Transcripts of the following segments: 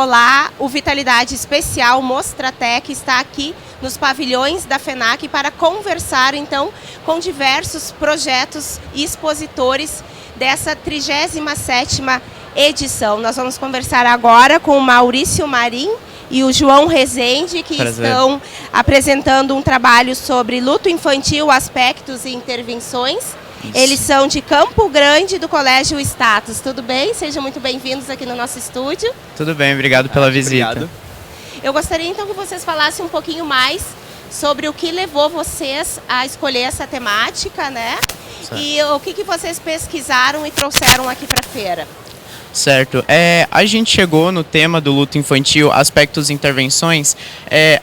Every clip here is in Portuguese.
Olá, o Vitalidade Especial Mostratec está aqui nos pavilhões da FENAC para conversar, então, com diversos projetos e expositores dessa 37ª edição. Nós vamos conversar agora com o Maurício Marim e o João Rezende, que estão apresentando um trabalho sobre luto infantil, aspectos e intervenções. Isso. Eles são de Campo Grande, do Colégio Status. Tudo bem? Sejam muito bem-vindos aqui no nosso estúdio. Tudo bem, obrigado pela visita. Obrigado. Eu gostaria então que vocês falassem um pouquinho mais sobre o que levou vocês a escolher essa temática, né? Certo. E o que vocês pesquisaram e trouxeram aqui para a feira. Certo. A gente chegou no tema do luto infantil, aspectos e intervenções,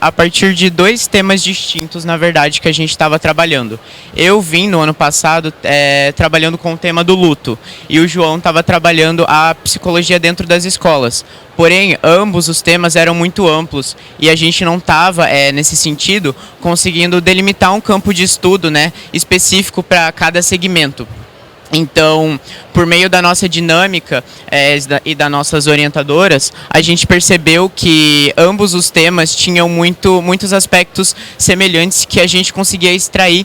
a partir de dois temas distintos, na verdade, que a gente estava trabalhando. Eu vim no ano passado trabalhando com o tema do luto e o João estava trabalhando a psicologia dentro das escolas. Porém, ambos os temas eram muito amplos e a gente não estava, nesse sentido, conseguindo delimitar um campo de estudo, né, específico para cada segmento. Então, por meio da nossa dinâmica e das nossas orientadoras, a gente percebeu que ambos os temas tinham muitos aspectos semelhantes que a gente conseguia extrair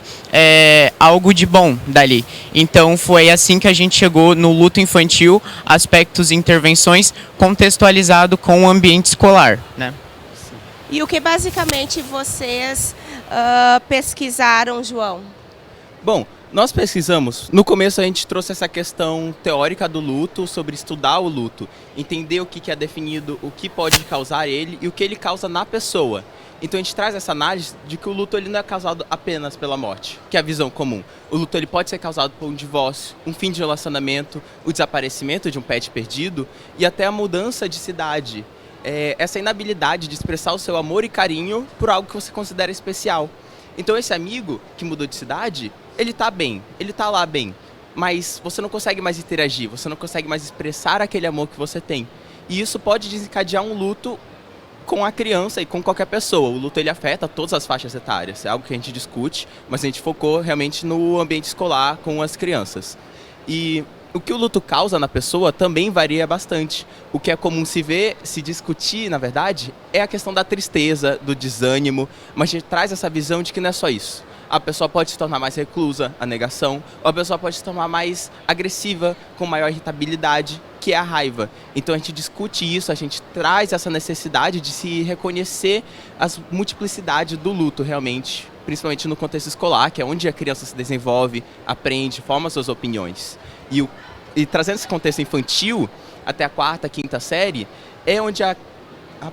algo de bom dali. Então, foi assim que a gente chegou no luto infantil, aspectos e intervenções, contextualizado com o ambiente escolar, né? E o que basicamente vocês pesquisaram, João? Bom, nós pesquisamos, no começo a gente trouxe essa questão teórica do luto, sobre estudar o luto, entender o que é definido, o que pode causar ele e o que ele causa na pessoa. Então a gente traz essa análise de que o luto ele não é causado apenas pela morte, que é a visão comum. O luto ele pode ser causado por um divórcio, um fim de relacionamento, o desaparecimento de um pet perdido e até a mudança de cidade. Essa inabilidade de expressar o seu amor e carinho por algo que você considera especial. Então esse amigo que mudou de cidade, ele tá bem, ele tá lá bem, mas você não consegue mais interagir, você não consegue mais expressar aquele amor que você tem. E isso pode desencadear um luto com a criança e com qualquer pessoa. O luto ele afeta todas as faixas etárias, é algo que a gente discute, mas a gente focou realmente no ambiente escolar com as crianças. E o que o luto causa na pessoa também varia bastante. O que é comum se discutir, na verdade, é a questão da tristeza, do desânimo, mas a gente traz essa visão de que não é só isso. A pessoa pode se tornar mais reclusa, a negação, ou a pessoa pode se tornar mais agressiva, com maior irritabilidade, que é a raiva. Então a gente discute isso, a gente traz essa necessidade de se reconhecer as multiplicidades do luto realmente, principalmente no contexto escolar, que é onde a criança se desenvolve, aprende, forma suas opiniões. E trazendo esse contexto infantil, até a 4ª, 5ª série, é onde a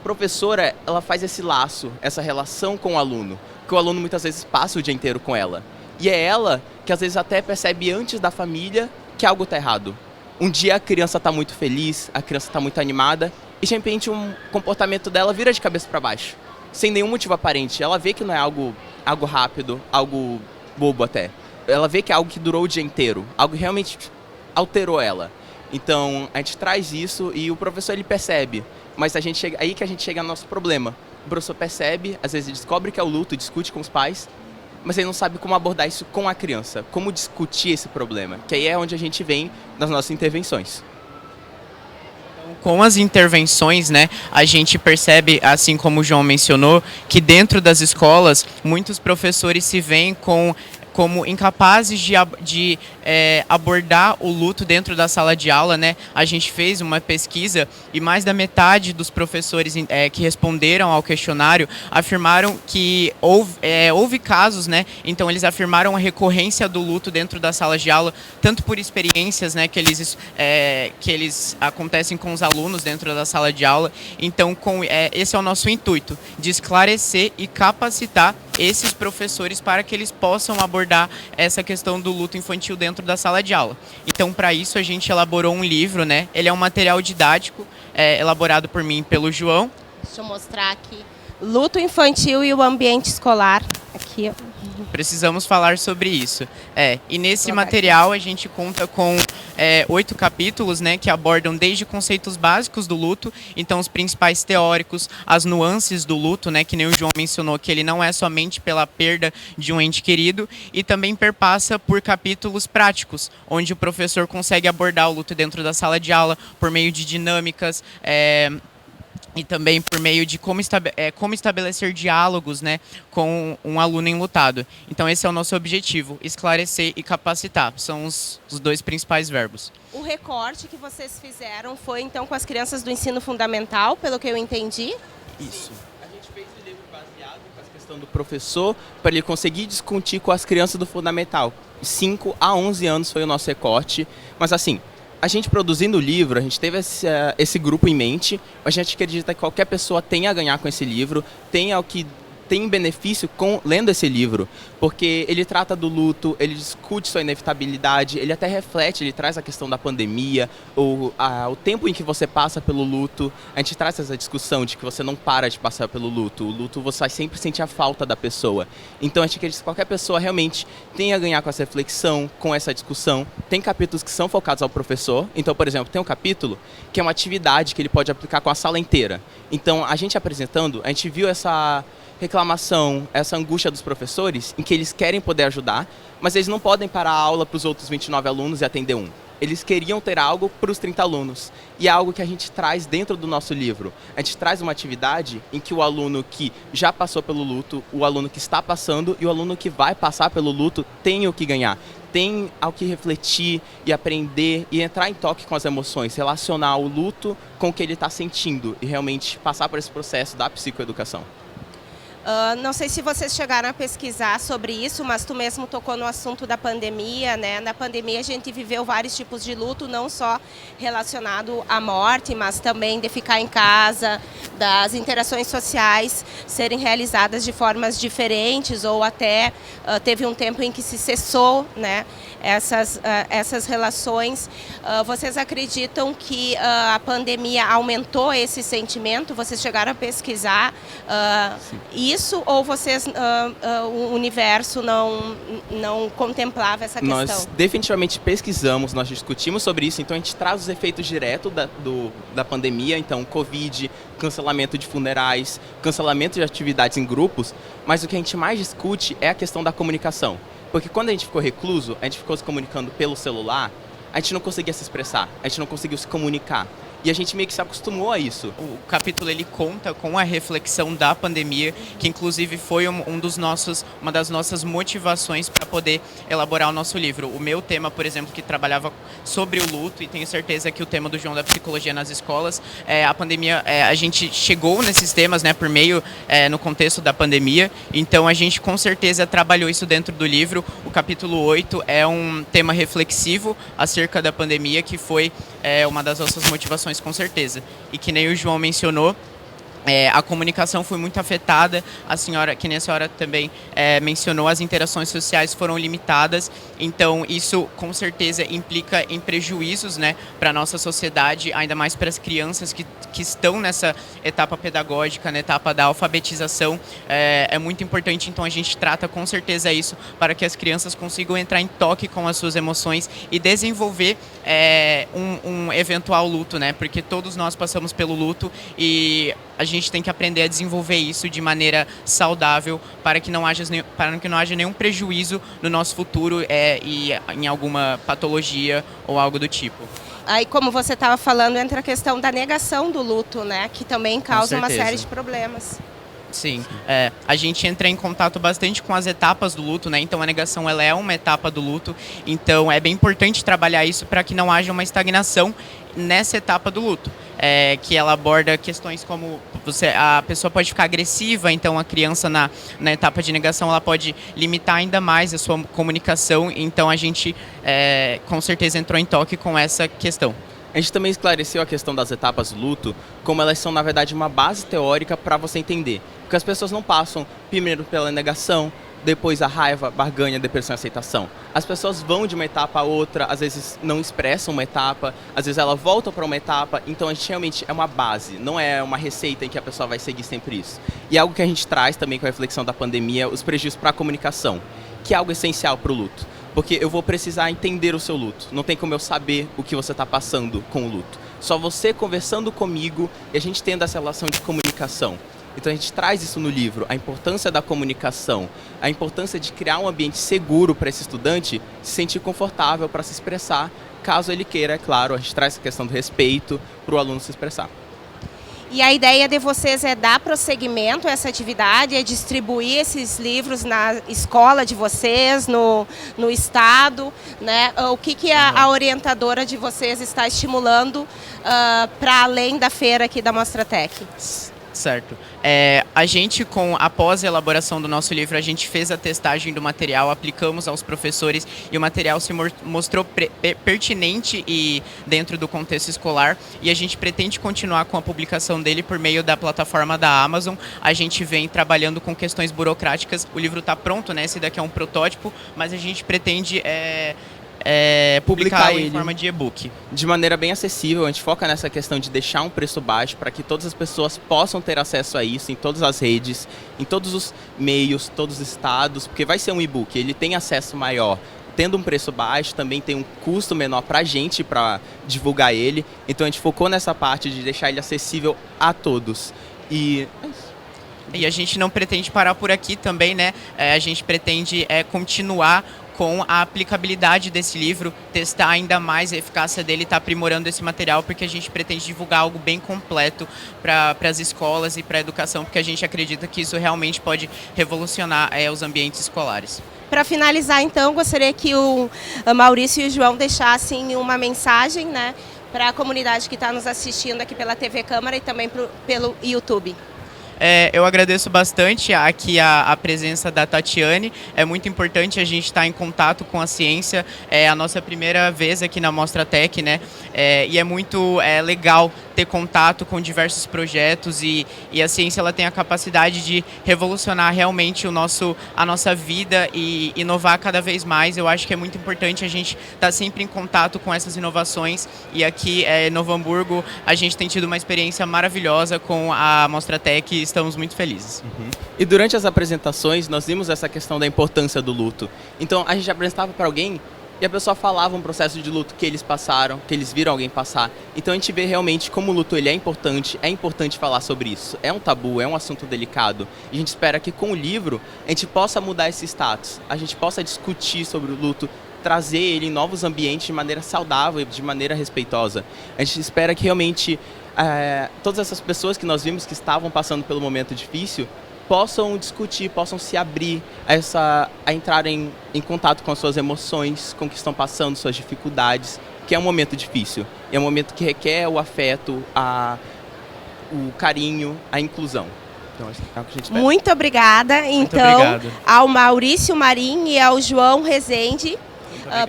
professora ela faz esse laço, essa relação com o aluno, que o aluno muitas vezes passa o dia inteiro com ela. E é ela que às vezes até percebe antes da família que algo está errado. Um dia a criança está muito feliz, a criança está muito animada, e de repente um comportamento dela vira de cabeça para baixo, sem nenhum motivo aparente. Ela vê que não é algo rápido, algo bobo até. Ela vê que é algo que durou o dia inteiro, algo que realmente alterou ela. Então a gente traz isso e o professor ele percebe, mas aí que a gente chega no nosso problema. O professor percebe, às vezes descobre que é o luto, discute com os pais, mas ele não sabe como abordar isso com a criança, como discutir esse problema, que aí é onde a gente vem nas nossas intervenções. Com as intervenções, né, a gente percebe, assim como o João mencionou, que dentro das escolas, muitos professores se veem como incapazes de abordar o luto dentro da sala de aula, né? A gente fez uma pesquisa e mais da metade dos professores que responderam ao questionário afirmaram que houve casos, né? Então eles afirmaram a recorrência do luto dentro da sala de aula, tanto por experiências, né, que eles acontecem com os alunos dentro da sala de aula. Então esse é o nosso intuito, de esclarecer e capacitar esses professores para que eles possam abordar essa questão do luto infantil dentro da sala de aula. Então, para isso, a gente elaborou um livro, né? Ele é um material didático, elaborado por mim e pelo João. Deixa eu mostrar aqui. Luto infantil e o ambiente escolar. Aqui, ó. Precisamos falar sobre isso. E nesse material a gente conta com 8 capítulos, né, que abordam desde conceitos básicos do luto, então os principais teóricos, as nuances do luto, né, que nem o João mencionou, que ele não é somente pela perda de um ente querido, e também perpassa por capítulos práticos, onde o professor consegue abordar o luto dentro da sala de aula por meio de dinâmicas, e também por meio de como estabelecer diálogos, né, com um aluno enlutado. Então esse é o nosso objetivo, esclarecer e capacitar. São os dois principais verbos. O recorte que vocês fizeram foi então com as crianças do ensino fundamental, pelo que eu entendi? Isso. A gente fez o livro baseado com a questão do professor, para ele conseguir discutir com as crianças do fundamental. 5 a 11 anos foi o nosso recorte, mas assim, a gente produzindo o livro, a gente teve esse grupo em mente, a gente acredita que qualquer pessoa tem a ganhar com esse livro, tem benefício lendo esse livro, porque ele trata do luto, ele discute sua inevitabilidade, ele até reflete, ele traz a questão da pandemia, o tempo em que você passa pelo luto. A gente traz essa discussão de que você não para de passar pelo luto, o luto você vai sempre sentir a falta da pessoa. Então a gente acredita que qualquer pessoa realmente tem a ganhar com essa reflexão, com essa discussão. Tem capítulos que são focados ao professor, então, por exemplo, tem um capítulo que é uma atividade que ele pode aplicar com a sala inteira. Então, a gente apresentando, a gente viu essa reclamação, essa angústia dos professores, em que eles querem poder ajudar, mas eles não podem parar a aula para os outros 29 alunos e atender um. Eles queriam ter algo para os 30 alunos. E é algo que a gente traz dentro do nosso livro. A gente traz uma atividade em que o aluno que já passou pelo luto, o aluno que está passando e o aluno que vai passar pelo luto tem o que ganhar. Tem ao que refletir e aprender e entrar em toque com as emoções, relacionar o luto com o que ele está sentindo e realmente passar por esse processo da psicoeducação. Não sei se vocês chegaram a pesquisar sobre isso, mas tu mesmo tocou no assunto da pandemia, né? Na pandemia a gente viveu vários tipos de luto, não só relacionado à morte, mas também de ficar em casa, das interações sociais serem realizadas de formas diferentes, ou até teve um tempo em que se cessou, né, essas relações. Vocês acreditam que a pandemia aumentou esse sentimento? Vocês chegaram a pesquisar isso, ou vocês, o universo não contemplava essa questão? Nós definitivamente pesquisamos, nós discutimos sobre isso, então a gente traz os efeitos diretos da pandemia, então Covid, cancelamento de funerais, cancelamento de atividades em grupos, mas o que a gente mais discute é a questão da comunicação. Porque quando a gente ficou recluso, a gente ficou se comunicando pelo celular, a gente não conseguia se expressar, a gente não conseguiu se comunicar. E a gente meio que se acostumou a isso. O capítulo ele conta com a reflexão da pandemia, que inclusive foi uma das nossas motivações para poder elaborar o nosso livro. O meu tema, por exemplo, que trabalhava sobre o luto, e tenho certeza que o tema do João da psicologia nas escolas, a pandemia, a gente chegou nesses temas, né, por meio, no contexto da pandemia, então a gente com certeza trabalhou isso dentro do livro. O capítulo 8 é um tema reflexivo acerca da pandemia, que foi uma das nossas motivações, com certeza. E que nem o João mencionou, a comunicação foi muito afetada, que nem a senhora também mencionou, as interações sociais foram limitadas, então isso com certeza implica em prejuízos, né, para a nossa sociedade, ainda mais para as crianças que estão nessa etapa pedagógica, na etapa da alfabetização. É muito importante, então a gente trata com certeza isso, para que as crianças consigam entrar em toque com as suas emoções e desenvolver um eventual luto, né, porque todos nós passamos pelo luto e a gente tem que aprender a desenvolver isso de maneira saudável para que não haja nenhum prejuízo no nosso futuro e em alguma patologia ou algo do tipo. Aí, como você estava falando, entra a questão da negação do luto, né, que também causa uma série de problemas. Sim, a gente entra em contato bastante com as etapas do luto, né? Então a negação ela é uma etapa do luto, então é bem importante trabalhar isso para que não haja uma estagnação nessa etapa do luto. Que ela aborda questões como a pessoa pode ficar agressiva, então a criança na etapa de negação ela pode limitar ainda mais a sua comunicação, então a gente com certeza entrou em toque com essa questão. A gente também esclareceu a questão das etapas do luto, como elas são, na verdade, uma base teórica para você entender. Porque as pessoas não passam primeiro pela negação, depois a raiva, barganha, depressão e aceitação. As pessoas vão de uma etapa a outra, às vezes não expressam uma etapa, às vezes ela volta para uma etapa, então a gente realmente é uma base, não é uma receita em que a pessoa vai seguir sempre isso. E algo que a gente traz também com a reflexão da pandemia, os prejuízos para a comunicação, que é algo essencial para o luto. Porque eu vou precisar entender o seu luto. Não tem como eu saber o que você está passando com o luto. Só você conversando comigo e a gente tendo essa relação de comunicação. Então a gente traz isso no livro, a importância da comunicação, a importância de criar um ambiente seguro para esse estudante se sentir confortável para se expressar, caso ele queira, é claro. A gente traz essa questão do respeito para o aluno se expressar. E a ideia de vocês é dar prosseguimento a essa atividade, é distribuir esses livros na escola de vocês, no estado, né? O que a orientadora de vocês está estimulando para além da feira aqui da Mostratec? Certo. A gente, após a elaboração do nosso livro, a gente fez a testagem do material, aplicamos aos professores e o material se mostrou pertinente e dentro do contexto escolar, e a gente pretende continuar com a publicação dele por meio da plataforma da Amazon. A gente vem trabalhando com questões burocráticas, o livro está pronto, né? Esse daqui é um protótipo, mas a gente pretende publicar ele em forma de e-book. De maneira bem acessível, a gente foca nessa questão de deixar um preço baixo para que todas as pessoas possam ter acesso a isso em todas as redes, em todos os meios, todos os estados, porque vai ser um e-book, ele tem acesso maior. Tendo um preço baixo, também tem um custo menor para a gente, para divulgar ele. Então a gente focou nessa parte de deixar ele acessível a todos. E a gente não pretende parar por aqui também, né? A gente pretende continuar com a aplicabilidade desse livro, testar ainda mais a eficácia dele, estar aprimorando esse material, porque a gente pretende divulgar algo bem completo para as escolas e para a educação, porque a gente acredita que isso realmente pode revolucionar os ambientes escolares. Para finalizar, então, gostaria que o Maurício e o João deixassem uma mensagem, né, para a comunidade que está nos assistindo aqui pela TV Câmara e também pelo YouTube. Eu agradeço bastante aqui a presença da Tatiane. É muito importante a gente estar em contato com a ciência. É a nossa primeira vez aqui na Mostratec, né? E é muito legal ter contato com diversos projetos e a ciência ela tem a capacidade de revolucionar realmente a nossa vida e inovar cada vez mais. Eu acho que é muito importante a gente estar sempre em contato com essas inovações, e aqui em Novo Hamburgo a gente tem tido uma experiência maravilhosa com a Mostratec e estamos muito felizes. E durante as apresentações nós vimos essa questão da importância do luto. Então a gente apresentava para alguém e a pessoa falava um processo de luto que eles passaram, que eles viram alguém passar. Então a gente vê realmente como o luto ele é importante falar sobre isso. É um tabu, é um assunto delicado. E a gente espera que com o livro a gente possa mudar esse status, a gente possa discutir sobre o luto, trazer ele em novos ambientes de maneira saudável e de maneira respeitosa. A gente espera que realmente todas essas pessoas que nós vimos que estavam passando pelo momento difícil possam discutir, possam se abrir a entrar em contato com as suas emoções, com o que estão passando, suas dificuldades, que é um momento difícil. É um momento que requer o afeto, o carinho, a inclusão. Então, é o que a gente espera. Muito obrigada, então, ao Maurício Marim e ao João Rezende,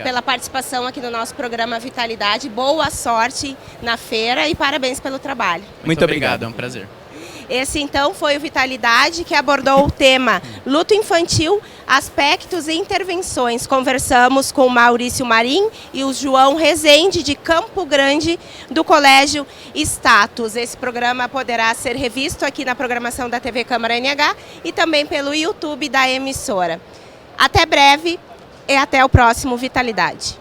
pela participação aqui no nosso programa Vitalidade. Boa sorte na feira e parabéns pelo trabalho. Muito obrigado, é um prazer. Esse, então, foi o Vitalidade, que abordou o tema luto infantil, aspectos e intervenções. Conversamos com o Maurício Marim e o João Rezende, de Campo Grande, do Colégio Status. Esse programa poderá ser revisto aqui na programação da TV Câmara NH e também pelo YouTube da emissora. Até breve e até o próximo Vitalidade.